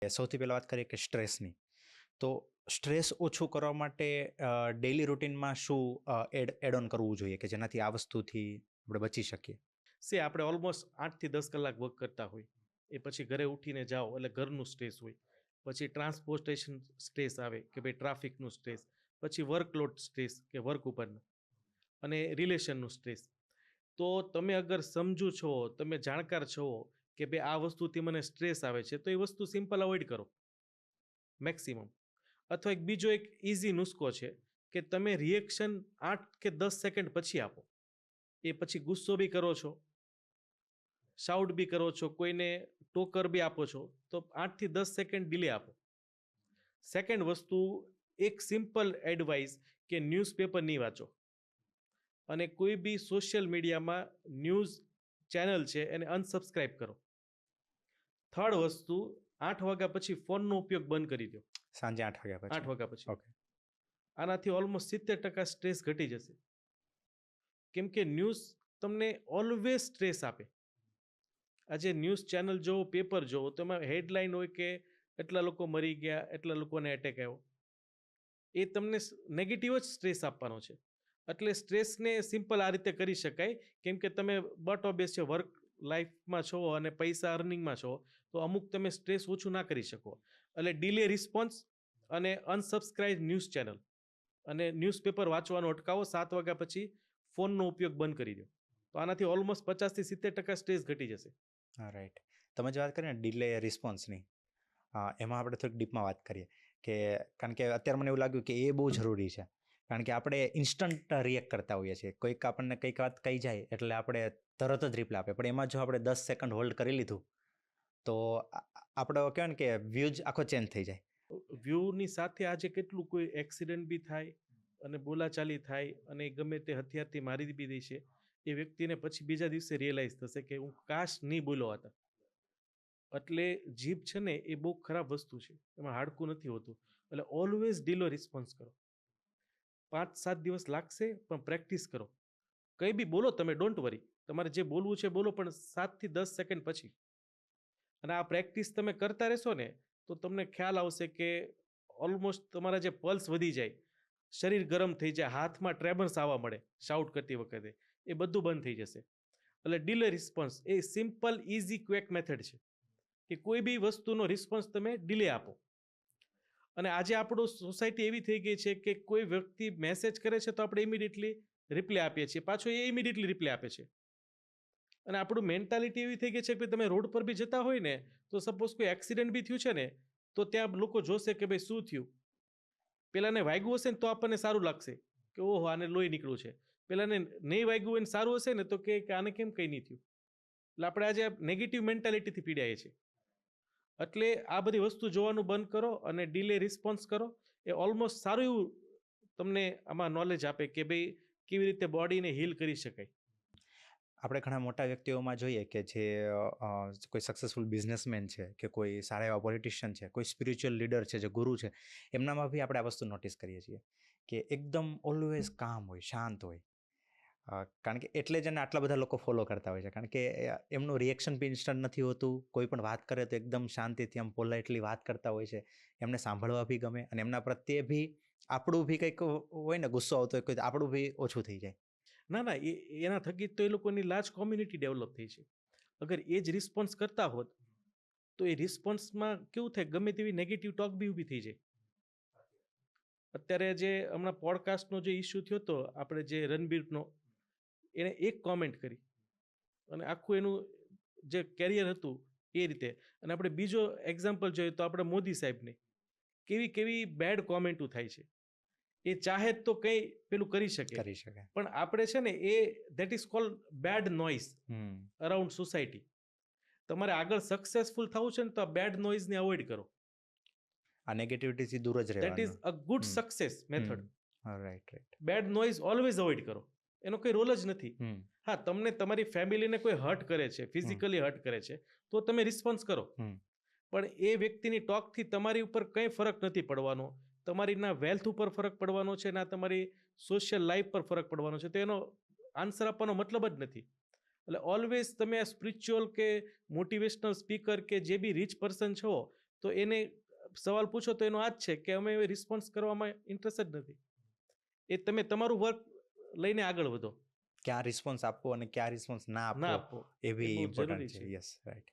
સૌથી પહેલાં વાત કરીએ કે સ્ટ્રેસની. તો સ્ટ્રેસ ઓછું કરવા માટે ડેઇલી રૂટીનમાં શું એડ ઓન કરવું જોઈએ કે જેનાથી આ વસ્તુથી આપણે બચી શકીએ? આપણે ઓલમોસ્ટ 8 થી 10 કલાક વર્ક કરતા હોય, એ પછી ઘરે ઉઠીને જાઓ એટલે ઘરનું સ્ટ્રેસ હોય, પછી ટ્રાન્સપોર્ટેશન સ્ટ્રેસ આવે કે ભાઈ ટ્રાફિકનું સ્ટ્રેસ, પછી વર્કલોડ સ્ટ્રેસ કે વર્ક ઉપરનું, અને રિલેશનનું સ્ટ્રેસ. તો તમે અગર સમજો છો, તમે જાણકાર છો કે ભાઈ આ વસ્તુથી મને સ્ટ્રેસ આવે છે, તો એ વસ્તુ સિમ્પલ અવોઇડ કરો મેક્સિમમ. અથવા એક બીજો એક ઇઝી નુસ્ખો છે કે તમે રિએક્શન 8 કે 10 સેકન્ડ પછી આપો. એ પછી ગુસ્સો બી કરો છો, શાઉટ બી કરો છો, કોઈને ટોકર બી આપો છો, તો 8 થી 10 સેકન્ડ ડિલે આપો. સેકન્ડ વસ્તુ, એક સિમ્પલ એડવાઇસ કે ન્યૂઝપેપર નહીં વાંચો, અને કોઈ બી સોશિયલ મીડિયામાં ન્યૂઝ ચેનલ છે એને અનસબસ્ક્રાઇબ કરો. થર્ડ વસ્તુ, 8 વાગ્યા પછી ફોનનો ઉપયોગ બંધ કરી દો. સાંજે 8 વાગ્યા પછી? 8 વાગ્યા પછી. ઓકે. આનાથી ઓલમોસ્ટ 70% સ્ટ્રેસ ઘટી જશે. કેમ કે ન્યૂઝ તમને ઓલવેઝ સ્ટ્રેસ આપે. આજે ન્યૂઝ ચેનલ જોવો, પેપર જોવો, તો એમાં હેડલાઇન હોય કે એટલા લોકો મરી ગયા, એટલા લોકોને એટેક આવ્યો. એ તમને નેગેટિવ જ સ્ટ્રેસ આપવાનો છે. એટલે સ્ટ્રેસને સિમ્પલ આ રીતે કરી શકાય. કેમ કે તમે બટ ઓબ્વિયસ છે, વર્ક લાઈફમાં છો અને પૈસા અર્નિંગમાં છો, તો અમુક તમે સ્ટ્રેસ ઓછું ના કરી શકો. એટલે ડિલે રિસ્પોન્સ અને અનસબસ્ક્રાઇબ ન્યૂઝ ચેનલ અને ન્યૂઝપેપર વાંચવાનું અટકાવો. 7 વાગ્યા પછી ફોનનો ઉપયોગ બંધ કરી દો. તો આનાથી ઓલમોસ્ટ 50 થી 70% સ્ટ્રેસ ઘટી જશે. હા, રાઈટ. તમે જે વાત કરી ને ડિલે રિસ્પોન્સની, એમાં આપણે થોડીક ડીપમાં વાત કરીએ કે કારણ કે અત્યારે મને એવું લાગ્યું કે એ બહુ જરૂરી છે. કારણ કે આપણે ઇન્સ્ટન્ટ રિએક્ટ કરતા હોઈએ છીએ. કોઈક આપણને કંઈક વાત કહી જાય એટલે આપણે તરત જ રિપ્લાય આપે, પણ એમાં જો આપણે 10 સેકન્ડ હોલ્ડ કરી લીધું તો આપણો કહેવાય ને કે વ્યૂ જ આખો ચેન્જ થઈ જાય. વ્યૂની સાથે આજે કેટલું કોઈ એક્સિડન્ટ બી થાય અને બોલાચાલી થાય અને ગમે તે હથિયારથી મારી બી દે છે. એ વ્યક્તિને પછી બીજા દિવસે રિયલાઇઝ થશે કે હું કાશ નહીં બોલ્યો હતા. એટલે જીભ છે ને એ બહુ ખરાબ વસ્તુ છે, એમાં હાડકું નથી હોતું. એટલે ઓલવેઝ ડીલો રિસ્પોન્સ કરો. 5-7 દિવસ લાગશે, પણ પ્રેક્ટિસ કરો. કંઈ બી બોલો તમે, ડોન્ટ વરી, તમારે જે બોલવું છે બોલો, પણ 7 થી 10 સેકન્ડ પછી. અને આ પ્રેક્ટિસ તમે કરતા રહેશો ને, તો તમને ખ્યાલ આવશે કે ઓલમોસ્ટ તમારા જે પલ્સ વધી જાય, શરીર ગરમ થઈ જાય, હાથમાં ટ્રેબર્સ આવવા મળે શાઉટ કરતી વખતે, એ બધું બંધ થઈ જશે. એટલે ડીલે રિસ્પોન્સ એ સિમ્પલ ઇઝી ક્વેક મેથડ છે કે કોઈ બી વસ્તુનો રિસ્પોન્સ તમે ડીલે આપો. અને આજે આપણું સોસાયટી એવી થઈ ગઈ છે કે કોઈ વ્યક્તિ મેસેજ કરે છે તો આપણે ઇમિડિયેટલી રિપ્લાય આપીએ છીએ, પાછો એ ઇમિડિયેટલી રિપ્લાય આપે છે. અને આપણું મેન્ટાલિટી એવી થઈ ગઈ છે કે તમે રોડ પર બી જતા હોય ને, તો સપોઝ કોઈ એક્સિડન્ટ બી થયું છે ને, તો ત્યાં લોકો જોશે કે ભાઈ શું થયું. પેલાને વાગ્યું હશે ને તો આપણને સારું લાગશે કે ઓહો આને લોહી નીકળ્યું છે. પેલાને નહીં વાગ્યું હોય ને સારું હશે ને તો કે આને કેમ કંઈ નહીં થયું. એટલે આપણે આજે નેગેટિવ મેન્ટાલિટીથી પીડાઈએ છીએ. એટલે આ બધી વસ્તુ જોવાનું બંધ કરો અને ડીલે રિસ્પોન્સ કરો. એ ઓલમોસ્ટ સારું એવું તમને આમાં નોલેજ આપે કે ભાઈ કેવી રીતે બોડીને હીલ કરી શકાય. આપણે ઘણા મોટા વ્યક્તિઓમાં જોઈએ કે જે કોઈ સક્સેસફુલ બિઝનેસમેન છે કે કોઈ સારા એવા પોલિટિશિયન છે, કોઈ સ્પિરિચ્યુઅલ લીડર છે, જે ગુરુ છે, એમનામાં બી આપણે આ વસ્તુ નોટિસ કરીએ છીએ કે એકદમ ઓલવેઝ કામ હોય, શાંત હોય. કારણ કે એટલે જ એને આટલા બધા લોકો ફોલો કરતા હોય છે. કારણ કે એમનું રિએક્શન બી ઇન્સ્ટન્ટ નથી હોતું. કોઈ પણ વાત કરે તો એકદમ શાંતિથી આમ પોલાઇટલી વાત કરતા હોય છે. એમને સાંભળવા બી ગમે અને એમના પ્રત્યે બી આપણું બી કંઈક હોય ને, ગુસ્સો આવતો હોય કોઈ, આપણું બી ઓછું થઈ જાય. ના, એના થકી તો એ લોકોની લાર્જ કોમ્યુનિટી ડેવલપ થઈ છે. અગર એ જ રિસ્પોન્સ કરતા હોત તો એ રિસ્પોન્સમાં કેવું થાય, ગમે તેવી નેગેટિવ ટોક બી ઊભી થઈ જાય. અત્યારે જે હમણાં પોડકાસ્ટનો જે ઇસ્યુ થયો હતો, આપણે જે રણબીરનો, એને એક કોમેન્ટ કરી અને આખું એનું જે કેરિયર હતું એ રીતે. અને આપણે બીજો એક્ઝામ્પલ જોઈએ તો આપણે મોદી સાહેબને કેવી કેવી બેડ કોમેન્ટો થાય છે. એ ચાહે તો કંઈ પેલું કરી શકે, પણ આપણે છે ને એ that is called bad noise around society. તમારે આગળ સક્સેસફુલ થવું છે ને તો આ બેડ નોઇઝને અવોઇડ કરો. આ નેગેટિવિટીથી દૂર જ ધેટ ઇઝ રહેવાનું. A good success method. Right. Bad noise always avoid કરો. એનો કોઈ રોલ જ નથી. હા, તમને તમારી ફેમિલીને કોઈ હર્ટ કરે છે, ફિઝિકલી હર્ટ કરે છે, તો તમે રિસ્પોન્સ કરો. પણ એ વ્યક્તિની ટોકથી તમારી ઉપર કંઈ ફરક નથી પડવાનો. તમારી ના વેલ્થ ઉપર ફરક પડવાનો છે, ના તમારી સોશિયલ લાઈફ પર ફરક પડવાનો છે. તો એનો આન્સર આપવાનો મતલબ જ નથી. એટલે ઓલવેઝ તમે આ સ્પિરિચ્યુઅલ કે મોટિવેશનલ સ્પીકર કે જે બી રીચ પર્સન છો, તો એને સવાલ પૂછો તો એનો આ જ છે કે અમે રિસ્પોન્સ કરવામાં ઇન્ટરેસ્ટ જ નથી. એ તમે તમારું વર્ક લઈને આગળ વધો, ક્યાં રિસ્પોન્સ આપવો અને ક્યાં રિસ્પોન્સ ના ના આપવો આપો એ એ બી બહુ ઇમ્પોર્ટન્ટ જરૂરી છે. છે. Yes, right.